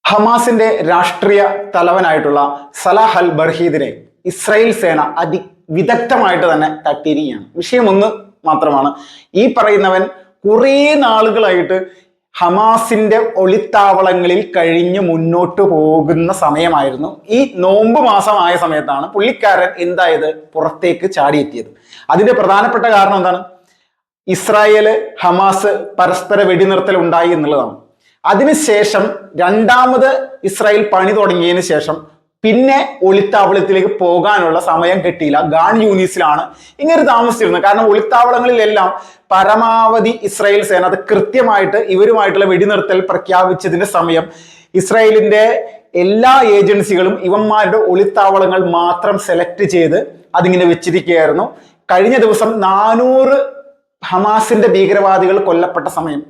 ഹമാസിന്റെ രാഷ്ട്രീയ തലവനായിട്ടുള്ള സലാഹ് അൽ ബർഹീദിനെ ഇസ്രായേൽ സേന വിദഗ്ധമായിട്ട് തന്നെ തട്ടിയിരിക്കുകയാണ്. വിഷയം ഒന്ന് മാത്രമാണ്. ഈ പറയുന്നവൻ കുറേ നാളുകളായിട്ട് ഹമാസിന്റെ ഒളിത്താവളങ്ങളിൽ കഴിഞ്ഞ് മുന്നോട്ട് പോകുന്ന സമയമായിരുന്നു. ഈ നോമ്പ് മാസമായ സമയത്താണ് പുള്ളിക്കാരൻ എന്തായത് പുറത്തേക്ക് ചാടിയെത്തിയത്. അതിന്റെ പ്രധാനപ്പെട്ട കാരണം എന്താണ്? ഇസ്രായേല് ഹമാസ് പരസ്പര വെടിനിർത്തൽ ഉണ്ടായി എന്നുള്ളതാണ്. അതിനുശേഷം രണ്ടാമത് ഇസ്രായേൽ പണി തുടങ്ങിയതിന് ശേഷം പിന്നെ ഒളിത്താവളത്തിലേക്ക് പോകാനുള്ള സമയം കിട്ടിയില്ല. ഗാൻ യൂനിസിലാണ് ഇങ്ങനെ താമസിച്ചിരുന്നത്. കാരണം ഒളിത്താവളങ്ങളിലെല്ലാം പരമാവധി ഇസ്രായേൽ സേന അത് കൃത്യമായിട്ട് ഇവരുമായിട്ടുള്ള വെടിനിർത്തൽ പ്രഖ്യാപിച്ചതിന്റെ സമയം ഇസ്രായേലിന്റെ എല്ലാ ഏജൻസികളും ഇവന്മാരുടെ ഒളിത്താവളങ്ങൾ മാത്രം സെലക്ട് ചെയ്ത് അതിങ്ങനെ വെച്ചിരിക്കുകയായിരുന്നു. കഴിഞ്ഞ ദിവസം 400 ഹമാസിന്റെ ഭീകരവാദികൾ കൊല്ലപ്പെട്ട സമയം,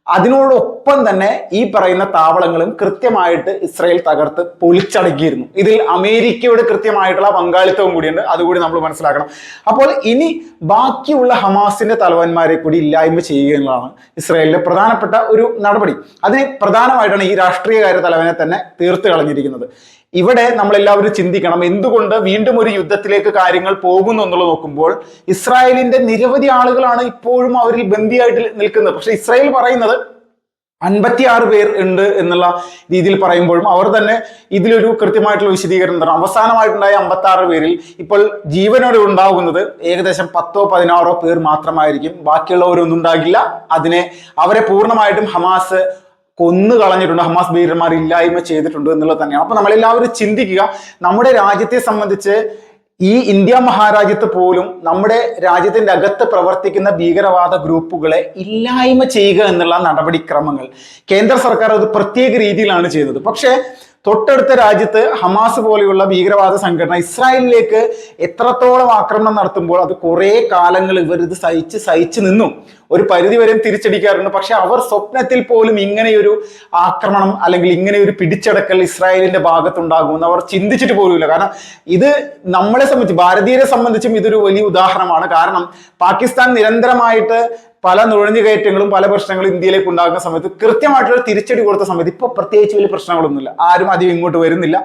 അതിനോടൊപ്പം തന്നെ ഈ പറയുന്ന താവളങ്ങളും കൃത്യമായിട്ട് ഇസ്രായേൽ തകർത്ത് പൊളിച്ചടക്കിയിരുന്നു. ഇതിൽ അമേരിക്കയുടെ കൃത്യമായിട്ടുള്ള പങ്കാളിത്തവും കൂടിയുണ്ട്. അതുകൂടി നമ്മൾ മനസ്സിലാക്കണം. അപ്പോൾ ഇനി ബാക്കിയുള്ള ഹമാസിന്റെ തലവന്മാരെ കൂടി ഇല്ലായ്മ ചെയ്യുക എന്നുള്ളതാണ് ഇസ്രായേലിന്റെ പ്രധാനപ്പെട്ട ഒരു നടപടി. അതിന് പ്രധാനമായിട്ടാണ് ഈ രാഷ്ട്രീയകാര്യ തലവനെ തന്നെ തീർത്ത് കളഞ്ഞിരിക്കുന്നത്. ഇവിടെ നമ്മളെല്ലാവരും ചിന്തിക്കണം, എന്തുകൊണ്ട് വീണ്ടും ഒരു യുദ്ധത്തിലേക്ക് കാര്യങ്ങൾ പോകുന്നു എന്നുള്ളത് നോക്കുമ്പോൾ ഇസ്രായേലിന്റെ നിരവധി ആളുകളാണ് ഇപ്പോഴും അവരിൽ ബന്ദിയായിട്ട് നിൽക്കുന്നത്. പക്ഷെ ഇസ്രായേൽ പറയുന്നത് 56 പേർ ഉണ്ട് എന്നുള്ള രീതിയിൽ പറയുമ്പോഴും അവർ തന്നെ ഇതിലൊരു കൃത്യമായിട്ടുള്ള വിശദീകരണം തരണം. അവസാനമായിട്ടുണ്ടായ 56 പേരിൽ ഇപ്പോൾ ജീവനോടെ ഉണ്ടാകുന്നത് ഏകദേശം 10-16 പേർ മാത്രമായിരിക്കും. ബാക്കിയുള്ളവരൊന്നും ഉണ്ടാകില്ല. അവരെ പൂർണ്ണമായിട്ടും ഹമാസ് കൊന്നു കളഞ്ഞിട്ടുണ്ട്, ഹമാസ് ഭീകരന്മാർ ഇല്ലായ്മ ചെയ്തിട്ടുണ്ട് എന്നുള്ളത് തന്നെയാണ്. അപ്പൊ നമ്മളെല്ലാവരും ചിന്തിക്കുക, നമ്മുടെ രാജ്യത്തെ സംബന്ധിച്ച് ഈ ഇന്ത്യ മഹാരാജ്യത്ത് പോലും നമ്മുടെ രാജ്യത്തിന്റെ അകത്ത് പ്രവർത്തിക്കുന്ന ഭീകരവാദ ഗ്രൂപ്പുകളെ ഇല്ലായ്മ ചെയ്യുക എന്നുള്ള നടപടിക്രമങ്ങൾ കേന്ദ്ര സർക്കാർ അത് പ്രത്യേക രീതിയിലാണ് ചെയ്തത്. പക്ഷേ തൊട്ടടുത്ത രാജ്യത്ത് ഹമാസ് പോലെയുള്ള ഭീകരവാദ സംഘടന ഇസ്രായേലിലേക്ക് എത്രത്തോളം ആക്രമണം നടത്തുമ്പോൾ അത് കുറെ കാലങ്ങൾ ഇവർ ഇത് സഹിച്ച് നിന്നു. ഒരു പരിധിവരെയും തിരിച്ചടിക്കാറുണ്ട്. പക്ഷെ അവർ സ്വപ്നത്തിൽ പോലും ഇങ്ങനെയൊരു ആക്രമണം അല്ലെങ്കിൽ ഇങ്ങനെയൊരു പിടിച്ചടക്കൽ ഇസ്രായേലിന്റെ ഭാഗത്തുണ്ടാകുമെന്ന് അവർ ചിന്തിച്ചിട്ട് പോലുമില്ല. കാരണം ഇത് നമ്മളെ സംബന്ധിച്ച്, ഭാരതീയരെ സംബന്ധിച്ചും ഇതൊരു വലിയ ഉദാഹരണമാണ്. കാരണം പാകിസ്ഥാൻ നിരന്തരമായിട്ട് പല നുഴഞ്ഞുകയറ്റങ്ങളും പല പ്രശ്നങ്ങളും ഇന്ത്യയിലേക്ക് ഉണ്ടാകുന്ന സമയത്ത് കൃത്യമായിട്ടുള്ള തിരിച്ചടി കൊടുത്ത സമയത്ത് ഇപ്പൊ പ്രത്യേകിച്ച് വലിയ പ്രശ്നങ്ങളൊന്നുമില്ല. ആരും അധികം ഇങ്ങോട്ട് വരുന്നില്ല.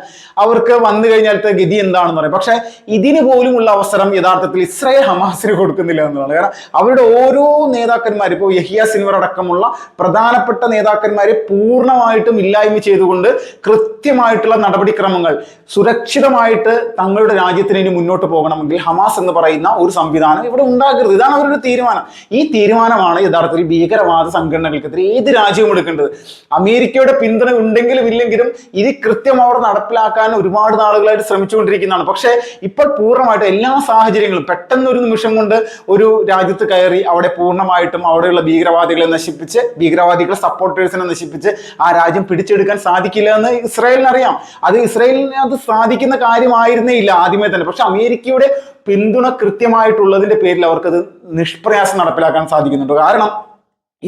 അവർക്ക് വന്നു കഴിഞ്ഞാലത്തെ ഗതി എന്താണെന്ന് പറയും. പക്ഷെ ഇതിന് പോലുമുള്ള അവസരം യഥാർത്ഥത്തിൽ ഇസ്രായേൽ ഹമാസിന് കൊടുക്കുന്നില്ല എന്നുള്ളതാണ്. കാരണം അവരുടെ ഓരോ നേതാക്കന്മാർ, ഇപ്പോൾ യഹിയ സിൻവർ അടക്കമുള്ള പ്രധാനപ്പെട്ട നേതാക്കന്മാരെ പൂർണ്ണമായിട്ടും ഇല്ലായ്മ ചെയ്തുകൊണ്ട് കൃത്യമായിട്ടുള്ള നടപടിക്രമങ്ങൾ, സുരക്ഷിതമായിട്ട് തങ്ങളുടെ രാജ്യത്തിന് ഇനി മുന്നോട്ട് പോകണമെങ്കിൽ ഹമാസ് എന്ന് പറയുന്ന ഒരു സംവിധാനം ഇവിടെ ഉണ്ടാകരുത്. ഇതാണ് അവരുടെ തീരുമാനം. ഈ തീരുമാനമാണ് യഥാർത്ഥത്തിൽ ഭീകരവാദ സംഘടനകൾക്കെതിരെ ഏത് രാജ്യവും എടുക്കേണ്ടത്. അമേരിക്കയുടെ പിന്തുണ ഉണ്ടെങ്കിലും ഇല്ലെങ്കിലും ഇത് കൃത്യം അവർ നടപ്പിലാക്കാൻ ഒരുപാട് നാളുകളായിട്ട് ശ്രമിച്ചുകൊണ്ടിരിക്കുന്നതാണ്. പക്ഷേ ഇപ്പോൾ പൂർണ്ണമായിട്ട് എല്ലാ സാഹചര്യങ്ങളും പെട്ടെന്ന് ഒരു നിമിഷം കൊണ്ട് ഒരു രാജ്യത്ത് കയറി അവിടെ പൂർണ്ണമായിട്ടും അവിടെയുള്ള ഭീകരവാദികളെ നശിപ്പിച്ച്, ഭീകരവാദികളെ സപ്പോർട്ടേഴ്സിനെ നശിപ്പിച്ച് ആ രാജ്യം പിടിച്ചെടുക്കാൻ സാധിക്കില്ല എന്ന് ഇസ്രായേലിന് അറിയാം. ഇസ്രായേലിന് അത് സാധിക്കുന്ന കാര്യമായിരുന്നേ ഇല്ല ആദ്യമേ തന്നെ. പക്ഷെ അമേരിക്കയുടെ പിന്തുണ കൃത്യമായിട്ടുള്ളതിന്റെ പേരിൽ അവർക്കത് നിഷ്പ്രയാസം നടപ്പിലാക്കാൻ സാധിക്കുന്നുണ്ട്. കാരണം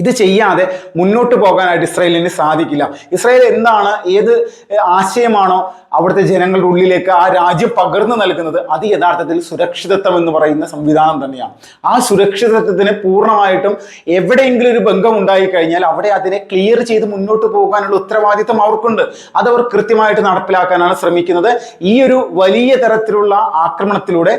ഇത് ചെയ്യാതെ മുന്നോട്ട് പോകാനായിട്ട് ഇസ്രായേലിന് സാധിക്കില്ല. ഇസ്രായേൽ എന്താണ്, ഏത് ആശയമാണോ അവിടുത്തെ ജനങ്ങളുടെ ഉള്ളിലേക്ക് ആ രാജ്യം പകർന്നു നൽകുന്നത്, അത് യഥാർത്ഥത്തിൽ സുരക്ഷിതത്വം എന്ന് പറയുന്ന സംവിധാനം തന്നെയാണ്. ആ സുരക്ഷിതത്വത്തിന് പൂർണ്ണമായിട്ടും എവിടെയെങ്കിലും ഒരു ഭംഗം ഉണ്ടായി കഴിഞ്ഞാൽ അവിടെ അതിനെ ക്ലിയർ ചെയ്ത് മുന്നോട്ട് പോകാനുള്ള ഉത്തരവാദിത്വം അവർക്കുണ്ട്. അതവർ കൃത്യമായിട്ട് നടപ്പിലാക്കാനാണ് ശ്രമിക്കുന്നത്. ഈ ഒരു വലിയ തരത്തിലുള്ള ആക്രമണത്തിലൂടെ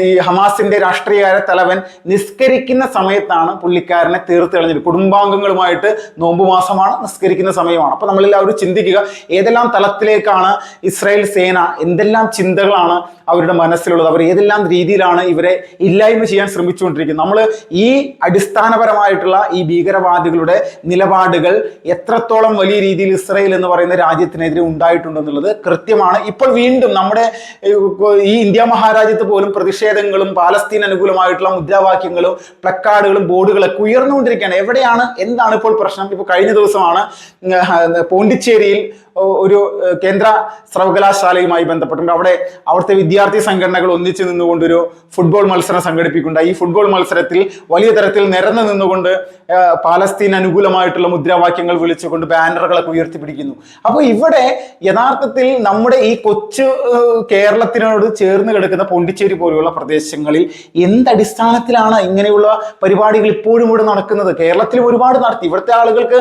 ഈ ഹമാസിന്റെ രാഷ്ട്രീയകാര്യ തലവൻ നിസ്കരിക്കുന്ന സമയത്താണ് പുള്ളിക്കാരനെ തീർത്ത് കളഞ്ഞത്. കുടുംബാംഗങ്ങളുമായിട്ട് നോമ്പ് മാസമാണ്, നിസ്കരിക്കുന്ന സമയമാണ്. അപ്പൊ നമ്മളെല്ലാവരും ചിന്തിക്കുക, ഏതെല്ലാം തലത്തിലേക്കാണ് ഇസ്രായേൽ സേന, എന്തെല്ലാം ചിന്തകളാണ് അവരുടെ മനസ്സിലുള്ളത്, അവർ ഏതെല്ലാം രീതിയിലാണ് ഇവരെ ഇല്ലായ്മ ചെയ്യാൻ ശ്രമിച്ചുകൊണ്ടിരിക്കുന്നത്. നമ്മൾ ഈ അടിസ്ഥാനപരമായിട്ടുള്ള ഈ ഭീകരവാദികളുടെ നിലപാടുകൾ എത്രത്തോളം വലിയ രീതിയിൽ ഇസ്രായേൽ എന്ന് പറയുന്ന രാജ്യത്തിനെതിരെ ഉണ്ടായിട്ടുണ്ടെന്നുള്ളത് കൃത്യമാണ്. ഇപ്പോൾ വീണ്ടും നമ്മുടെ ഈ ഇന്ത്യ മഹാരാജ്യത്ത് പോലും പ്രതിഷേധങ്ങളും പാലസ്തീൻ അനുകൂലമായിട്ടുള്ള മുദ്രാവാക്യങ്ങളും പ്ലക്കാർഡുകളും ബോർഡുകളൊക്കെ ഉയർന്നുകൊണ്ടിരിക്കുകയാണ്. എന്താണ് ഇപ്പോൾ പ്രശ്നം? ഇപ്പൊ കഴിഞ്ഞ ദിവസമാണ് പോണ്ടിച്ചേരിയിൽ ഒരു കേന്ദ്ര സർവകലാശാലയുമായി ബന്ധപ്പെട്ടുണ്ട്. അവിടുത്തെ വിദ്യാർത്ഥി സംഘടനകൾ ഒന്നിച്ചു നിന്നുകൊണ്ടൊരു ഫുട്ബോൾ മത്സരം സംഘടിപ്പിക്കുന്നുണ്ട്. ഈ ഫുട്ബോൾ മത്സരത്തിൽ വലിയ തരത്തിൽ നിരന്നു നിന്നുകൊണ്ട് പാലസ്തീൻ അനുകൂലമായിട്ടുള്ള മുദ്രാവാക്യങ്ങൾ വിളിച്ചുകൊണ്ട് ബാനറുകളൊക്കെ ഉയർത്തിപ്പിടിക്കുന്നു. അപ്പോൾ ഇവിടെ യഥാർത്ഥത്തിൽ നമ്മുടെ ഈ കൊച്ചു കേരളത്തിനോട് ചേർന്ന് കിടക്കുന്ന പോണ്ടിച്ചേരി പോലെയുള്ള പ്രദേശങ്ങളിൽ എന്തടിസ്ഥാനത്തിലാണ് ഇങ്ങനെയുള്ള പരിപാടികൾ ഇപ്പോഴും ഇവിടെ നടക്കുന്നത്? കേരളത്തിലും ഒരുപാട് നടത്തി. ഇവിടുത്തെ ആളുകൾക്ക്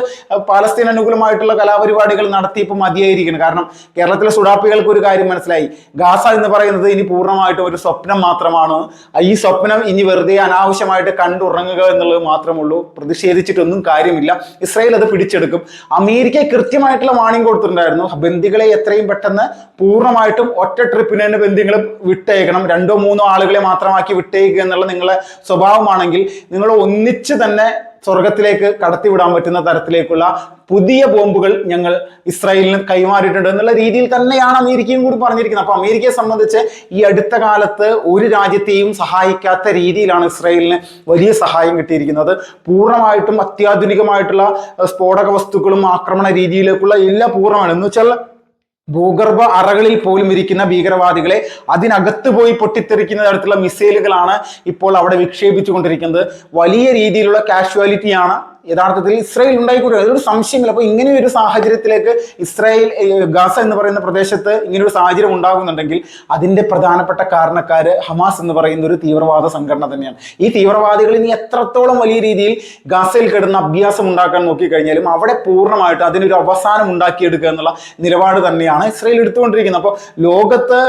പാലസ്തീൻ അനുകൂലമായിട്ടുള്ള കലാപരിപാടികൾ നടത്തി ഇപ്പം മതിയായിരിക്കണം. കാരണം കേരളത്തിലെ സുഡാപ്പികൾക്ക് ഒരു കാര്യം മനസ്സിലായി, ഗാസ എന്ന് പറയുന്നത് ഇനി പൂർണ്ണമായിട്ടും ഒരു സ്വപ്നം മാത്രമാണ്. ഈ സ്വപ്നം ഇനി വെറുതെ അനാവശ്യമായിട്ട് കണ്ടുറങ്ങുക എന്നുള്ളത് മാത്രമുള്ളൂ. പ്രതിഷേധിച്ചിട്ടൊന്നും കാര്യമില്ല, ഇസ്രായേൽ അത് പിടിച്ചെടുക്കും. അമേരിക്ക കൃത്യമായിട്ടുള്ള വാണിംഗ് കൊടുത്തിട്ടുണ്ടായിരുന്നു, ബന്ദികളെ എത്രയും പെട്ടെന്ന് പൂർണ്ണമായിട്ടും ഒറ്റ ട്രിപ്പിന് തന്നെ ബന്ദികളെ വിട്ടേക്കണം, 2-3 ആളുകളെ മാത്രമാക്കി വിട്ടേക്കുക എന്നുള്ള നിങ്ങളുടെ സ്വഭാവമാണെങ്കിൽ നിങ്ങൾ ഒന്നിച്ച് തന്നെ സ്വർഗത്തിലേക്ക് കടത്തിവിടാൻ പറ്റുന്ന തരത്തിലേക്കുള്ള പുതിയ ബോംബുകൾ ഞങ്ങൾ ഇസ്രായേലിന് കൈമാറിയിട്ടുണ്ട് എന്നുള്ള രീതിയിൽ തന്നെയാണ് അമേരിക്കയും കൂടി പറഞ്ഞിരിക്കുന്നത്. അപ്പൊ അമേരിക്കയെ സംബന്ധിച്ച് ഈ അടുത്ത കാലത്ത് ഒരു രാജ്യത്തെയും സഹായിക്കാത്ത രീതിയിലാണ് ഇസ്രായേലിന് വലിയ സഹായം കിട്ടിയിരിക്കുന്നത്. പൂർണ്ണമായിട്ടും അത്യാധുനികമായിട്ടുള്ള സ്ഫോടക വസ്തുക്കളും ആക്രമണ രീതിയിലേക്കുള്ള എല്ലാ പൂർണ്ണമാണ്. എന്ന് വെച്ചാൽ ഭൂഗർഭ അറകളിൽ പോലും ഇരിക്കുന്ന ഭീകരവാദികളെ അതിനകത്ത് പോയി പൊട്ടിത്തെറിക്കുന്ന തരത്തിലുള്ള മിസൈലുകളാണ് ഇപ്പോൾ അവിടെ വിക്ഷേപിച്ചുകൊണ്ടിരിക്കുന്നത്. വലിയ രീതിയിലുള്ള കാഷ്വാലിറ്റിയാണ് യഥാർത്ഥത്തിൽ ഇസ്രായേൽ ഉണ്ടായിക്കൂടുക, അതൊരു സംശയമില്ല. അപ്പൊ ഇങ്ങനെ ഒരു സാഹചര്യത്തിലേക്ക് ഇസ്രായേൽ ഗാസ എന്ന് പറയുന്ന പ്രദേശത്ത് ഇങ്ങനൊരു സാഹചര്യം ഉണ്ടാകുന്നുണ്ടെങ്കിൽ അതിന്റെ പ്രധാനപ്പെട്ട കാരണക്കാര് ഹമാസ് എന്ന് പറയുന്ന ഒരു തീവ്രവാദ സംഘടന തന്നെയാണ്. ഈ തീവ്രവാദികൾ ഇനി എത്രത്തോളം വലിയ രീതിയിൽ ഗാസയിൽ കിടന്ന അഭ്യാസം ഉണ്ടാക്കാൻ നോക്കിക്കഴിഞ്ഞാലും അവിടെ പൂർണ്ണമായിട്ട് അതിനൊരു അവസാനം ഉണ്ടാക്കിയെടുക്കുക എന്നുള്ള നിലപാട് തന്നെയാണ് ഇസ്രായേൽ എടുത്തുകൊണ്ടിരിക്കുന്നത്. അപ്പോൾ ലോകത്ത്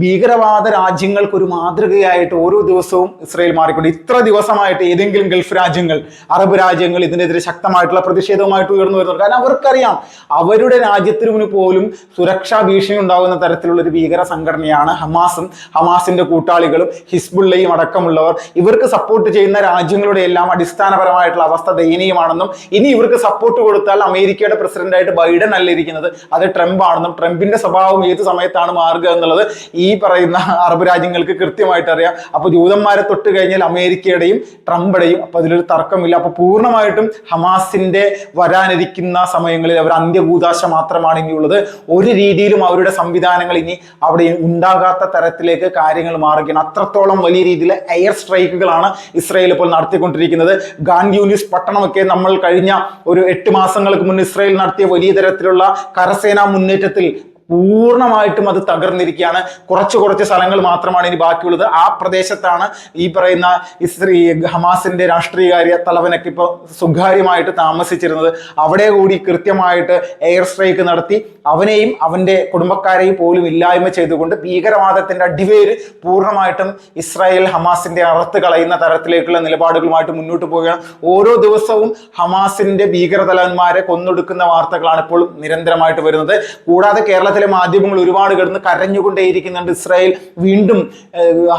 ഭീകരവാദ രാജ്യങ്ങൾക്ക് ഒരു മാതൃകയായിട്ട് ഓരോ ദിവസവും ഇസ്രായേൽ മാറിക്കൊണ്ട് ഇത്ര ദിവസമായിട്ട് ഏതെങ്കിലും ഗൾഫ് രാജ്യങ്ങൾ, അറബ് രാജ്യങ്ങൾ ഇതിനെതിരെ ശക്തമായിട്ടുള്ള പ്രതിഷേധവുമായിട്ട് ഉയർന്നു വരുന്നത്. കാരണം അവർക്കറിയാം അവരുടെ രാജ്യത്തിന് പോലും സുരക്ഷാ ഭീഷണി ഉണ്ടാകുന്ന തരത്തിലുള്ള ഒരു ഭീകര സംഘടനയാണ് ഹമാസും ഹമാസിന്റെ കൂട്ടാളികളും ഹിസ്ബുള്ളയും അടക്കമുള്ളവർ. ഇവർക്ക് സപ്പോർട്ട് ചെയ്യുന്ന രാജ്യങ്ങളുടെ എല്ലാം അടിസ്ഥാനപരമായിട്ടുള്ള അവസ്ഥ ദയനീയമാണെന്നും ഇനി ഇവർക്ക് സപ്പോർട്ട് കൊടുത്താൽ അമേരിക്കയുടെ പ്രസിഡന്റായിട്ട് ബൈഡൻ അല്ല ഇരിക്കുന്നത്, അത് ട്രംപ് ആണെന്നും ട്രംപിന്റെ സ്വഭാവം ഏത് സമയത്താണ് മാറുക എന്നുള്ളത് ഈ പറയുന്ന അറബ് രാജ്യങ്ങൾക്ക് കൃത്യമായിട്ട് അറിയാം. അപ്പൊ ജൂതന്മാരെ തൊട്ട് കഴിഞ്ഞാൽ അമേരിക്കയുടെയും ട്രംപുടെയും, അപ്പൊ അതിലൊരു തർക്കമില്ല. അപ്പൊ പൂർണ്ണമായിട്ടും ഹമാസിന്റെ വരാനിരിക്കുന്ന സമയങ്ങളിൽ അവർ അന്ത്യകൂദാശ മാത്രമാണ് ഇനിയുള്ളത്. ഒരു രീതിയിലും അവരുടെ സംവിധാനങ്ങൾ ഇനി അവിടെ ഉണ്ടാകാത്ത തരത്തിലേക്ക് കാര്യങ്ങൾ മാറുകയാണ്. അത്രത്തോളം വലിയ രീതിയിൽ എയർ സ്ട്രൈക്കുകളാണ് ഇസ്രായേൽ ഇപ്പോൾ നടത്തിക്കൊണ്ടിരിക്കുന്നത്. ഖാൻ യൂനിസ് പട്ടണമൊക്കെ നമ്മൾ കഴിഞ്ഞ ഒരു 8 മാസങ്ങൾക്ക് മുൻ ഇസ്രായേൽ നടത്തിയ വലിയ തരത്തിലുള്ള കരസേനാ മുന്നേറ്റത്തിൽ പൂർണ്ണമായിട്ടും അത് തകർന്നിരിക്കുകയാണ്. കുറച്ച് സ്ഥലങ്ങൾ മാത്രമാണ് ഇനി ബാക്കിയുള്ളത്. ആ പ്രദേശത്താണ് ഈ പറയുന്ന ഹമാസിന്റെ രാഷ്ട്രീയകാര്യ തലവനൊക്കെ ഇപ്പോൾ സ്വകാര്യമായിട്ട് താമസിച്ചിരുന്നത്. അവിടെ കൂടി കൃത്യമായിട്ട് എയർ സ്ട്രൈക്ക് നടത്തി അവനെയും അവന്റെ കുടുംബക്കാരെയും പോലും ഇല്ലായ്മ ചെയ്തുകൊണ്ട് ഭീകരവാദത്തിന്റെ അടിവേര് പൂർണ്ണമായിട്ടും ഇസ്രായേൽ ഹമാസിന്റെ അറുത്ത് കളയുന്ന തരത്തിലേക്കുള്ള നിലപാടുകളുമായിട്ട് മുന്നോട്ട് പോവുകയാണ്. ഓരോ ദിവസവും ഹമാസിന്റെ ഭീകരതലവന്മാരെ കൊന്നൊടുക്കുന്ന വാർത്തകളാണ് ഇപ്പോൾ നിരന്തരമായിട്ട് വരുന്നത്. കൂടാതെ കേരളത്തിലെ മാധ്യമങ്ങൾ ഒരുപാട് കിടന്ന് കരഞ്ഞുകൊണ്ടേയിരിക്കുന്നുണ്ട്. ഇസ്രായേൽ വീണ്ടും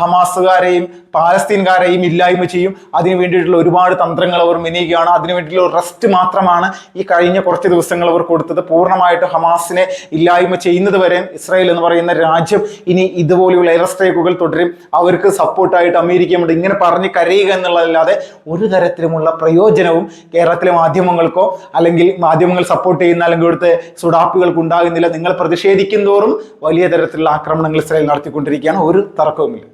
ഹമാസുകാരെയും പാലസ്തീൻകാരെയും ഇല്ലായ്മ ചെയ്യും, അതിനു വേണ്ടിയിട്ടുള്ള ഒരുപാട് തന്ത്രങ്ങൾ അവർ മെനയുകയാണ്. അതിനു വേണ്ടിയിട്ടുള്ള റെസ്റ്റ് മാത്രമാണ് ഈ കഴിഞ്ഞ കുറച്ച് ദിവസങ്ങൾ അവർ കൊടുത്തത്. പൂർണ്ണമായിട്ട് ഹമാസിനെ ഇല്ലായ്മ ചെയ്യുന്നത് വരെ ഇസ്രായേൽ എന്ന് പറയുന്ന രാജ്യം ഇനി ഇതുപോലെയുള്ള എയർ സ്ട്രൈക്കുകൾ തുടരും. അവർക്ക് സപ്പോർട്ടായിട്ട് അമേരിക്കയുണ്ട്. ഇങ്ങനെ പറഞ്ഞ് കരയുക എന്നുള്ളതല്ലാതെ ഒരു തരത്തിലുമുള്ള പ്രയോജനവും കേരളത്തിലെ മാധ്യമങ്ങൾക്കോ അല്ലെങ്കിൽ മാധ്യമങ്ങൾ സപ്പോർട്ട് ചെയ്യുന്ന അല്ലെങ്കിൽ ഇവിടുത്തെ സുഡാപ്പികൾക്ക് ഉണ്ടാകുന്നില്ല. നിങ്ങൾ പ്രതിഷേധിക്കും തോറും വലിയ തരത്തിലുള്ള ആക്രമണങ്ങൾ ഇസ്രായേൽ നടത്തിക്കൊണ്ടിരിക്കുകയാണ്. ഒരു തർക്കവുമില്ല.